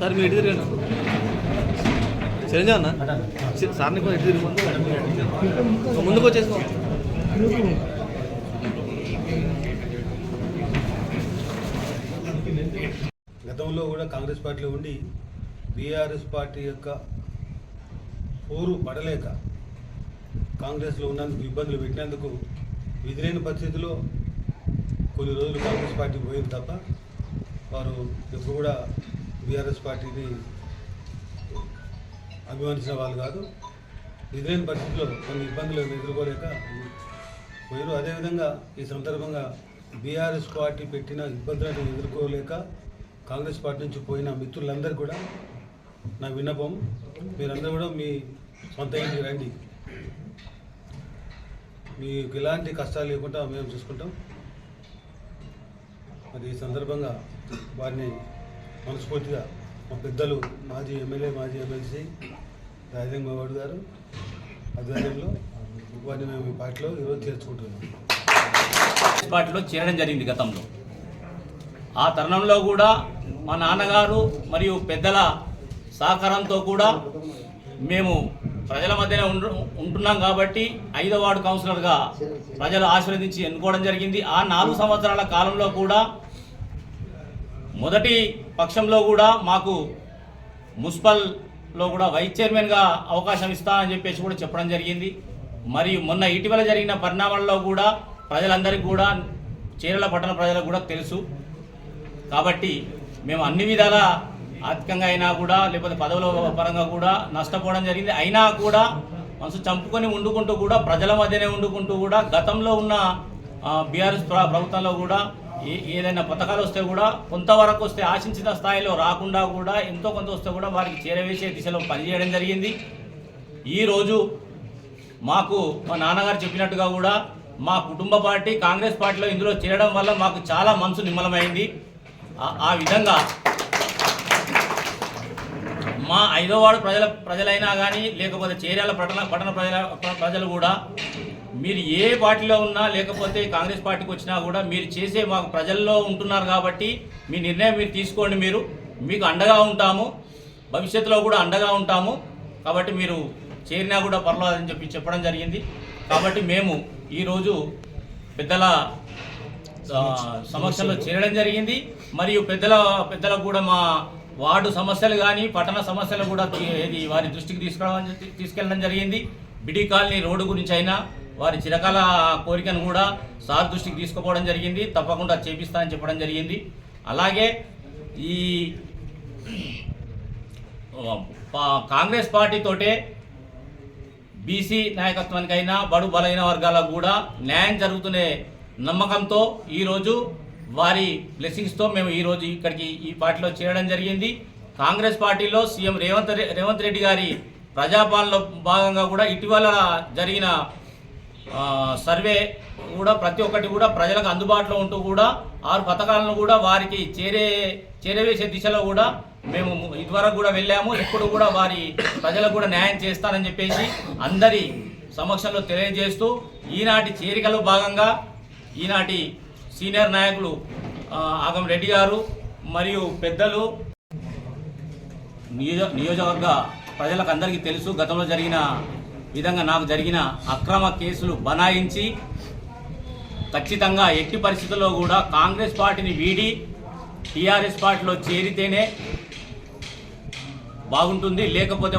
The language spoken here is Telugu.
సార్ మీరు ఎటు తిరిగాను చిరంజీవి అన్న సార్ని కూడా ఎటు తిరిగి ముందుకు వచ్చేసుకో. గతంలో కూడా కాంగ్రెస్ పార్టీలో ఉండి బీఆర్ఎస్ పార్టీ యొక్క పోరు పడలేక కాంగ్రెస్లో ఉన్నందుకు ఇబ్బందులు పెట్టినందుకు విధిలేని పరిస్థితిలో కొన్ని రోజులు కాంగ్రెస్ పార్టీ పోయింది తప్ప వారు ఎప్పుడు కూడా బీఆర్ఎస్ పార్టీని అభిమానించిన వాళ్ళు కాదు. విధిలేని పరిస్థితిలో కొన్ని ఇబ్బందులను ఎదుర్కోలేక పోయారు. అదేవిధంగా ఈ సందర్భంగా బీఆర్ఎస్ పార్టీ పెట్టిన ఇబ్బందులను ఎదుర్కోలేక కాంగ్రెస్ పార్టీ నుంచి పోయిన మిత్రులందరూ కూడా నా విన్నపం, మీరందరూ కూడా మీ సొంత ఇంటికి రండి, మీకు ఎలాంటి కష్టాలు లేకుండా మేము చూసుకుంటాం. మరి ఈ సందర్భంగా వారిని మనస్ఫూర్తిగా మా పెద్దలు మాజీ ఎమ్మెల్యే మాజీ ఎమ్మెల్సీ రాజేంద్ర గౌడ్ గారు ఆధ్వర్యంలో వారిని మేము ఈ పార్టీలో ఈరోజు చేర్చుకుంటున్నాం. పార్టీలో చేరడం జరిగింది గతంలో. ఆ తరుణంలో కూడా మా నాన్నగారు మరియు పెద్దల సహకారంతో కూడా మేము ప్రజల మధ్యనే ఉంటున్నాం కాబట్టి 5వ వార్డు కౌన్సిలర్గా ప్రజలు ఆశీర్వదించి ఎన్నుకోవడం జరిగింది. ఆ 4 సంవత్సరాల కాలంలో కూడా మొదటి పక్షంలో కూడా మాకు మున్సిపల్లో కూడా వైస్ చైర్మన్గా అవకాశం ఇస్తామని చెప్పేసి కూడా చెప్పడం జరిగింది. మరియు మొన్న ఇటీవల జరిగిన పరిణామాల్లో కూడా ప్రజలందరికీ కూడా చీరల పట్టణ ప్రజలకు కూడా తెలుసు కాబట్టి మేము అన్ని విధాల ఆర్థికంగా అయినా కూడా లేకపోతే పదవుల పరంగా కూడా నష్టపోవడం జరిగింది. అయినా కూడా మనసు చంపుకొని వండుకుంటూ కూడా ప్రజల మధ్యనే వండుకుంటూ కూడా గతంలో ఉన్న బీఆర్ఎస్ ప్రభుత్వంలో కూడా ఏదైనా పథకాలు వస్తే కూడా కొంతవరకు వస్తే ఆశించిన స్థాయిలో రాకుండా కూడా ఎంతో కొంత వస్తే కూడా వారికి చేరవేసే దిశలో పనిచేయడం జరిగింది. ఈరోజు మాకు మా నాన్నగారు చెప్పినట్టుగా కూడా మా కుటుంబ పార్టీ కాంగ్రెస్ పార్టీలో ఇందులో చేరడం వల్ల మాకు చాలా మనసు నిమ్మలమైంది. ఆ విధంగా మా 5వ వార్డు ప్రజలైనా కానీ లేకపోతే చేర్యాల పట్టణ ప్రజలు కూడా మీరు ఏ పార్టీలో ఉన్నా లేకపోతే కాంగ్రెస్ పార్టీకి వచ్చినా కూడా మీరు చేసే మాకు ప్రజల్లో ఉంటున్నారు కాబట్టి మీ నిర్ణయం మీరు తీసుకోండి, మీకు అండగా ఉంటాము, భవిష్యత్తులో కూడా అండగా ఉంటాము కాబట్టి మీరు చేరినా కూడా పర్వాలేదని చెప్పడం జరిగింది. కాబట్టి మేము ఈరోజు పెద్దల సమక్షంలో చేరడం జరిగింది. మరియు పెద్దలకు కూడా మా వార్డు సమస్యలు కానీ పట్టణ సమస్యలు కూడా వారి దృష్టికి తీసుకెళ్ళడం జరిగింది. బిడి కాలనీ రోడ్డు గురించి అయినా వారి చిరకాల కోరికను కూడా సార్ దృష్టికి తీసుకుపోవడం జరిగింది. తప్పకుండా చేపిస్తానని చెప్పడం జరిగింది. అలాగే ఈ కాంగ్రెస్ పార్టీతోటే బీసీ నాయకత్వానికైనా బడు బలైన వర్గాలకు కూడా న్యాయం జరుగుతునే నమ్మకంతో ఈరోజు వారి బ్లెస్సింగ్స్తో మేము ఈరోజు ఇక్కడికి ఈ పార్టీలో చేరడం జరిగింది. కాంగ్రెస్ పార్టీలో సీఎం రేవంత్ రెడ్డి గారి ప్రజాపాలనలో భాగంగా కూడా ఇటీవల జరిగిన సర్వే కూడా ప్రతి ఒక్కటి కూడా ప్రజలకు అందుబాటులో ఉంటూ కూడా 6 పథకాలను కూడా వారికి చేరవేసే దిశలో కూడా మేము ఇదివరకు కూడా వెళ్ళాము. ఇప్పుడు కూడా వారి ప్రజలకు కూడా న్యాయం చేస్తానని చెప్పేసి అందరి సమక్షంలో తెలియజేస్తూ ఈనాటి చేరికలో భాగంగా ఈనాటి సీనియర్ నాయకులు ఆగం రెడ్డి గారు మరియు పెద్దలు నియోజకవర్గ ప్రజలకు అందరికీ తెలుసు. గతంలో జరిగిన విధంగా నాకు జరిగిన అక్రమ కేసులు బనాయించి ఖచ్చితంగా ఎట్టి పరిస్థితుల్లో కూడా కాంగ్రెస్ పార్టీని వీడి టీఆర్ఎస్ పార్టీలో చేరితేనే బాగుంటుంది, లేకపోతే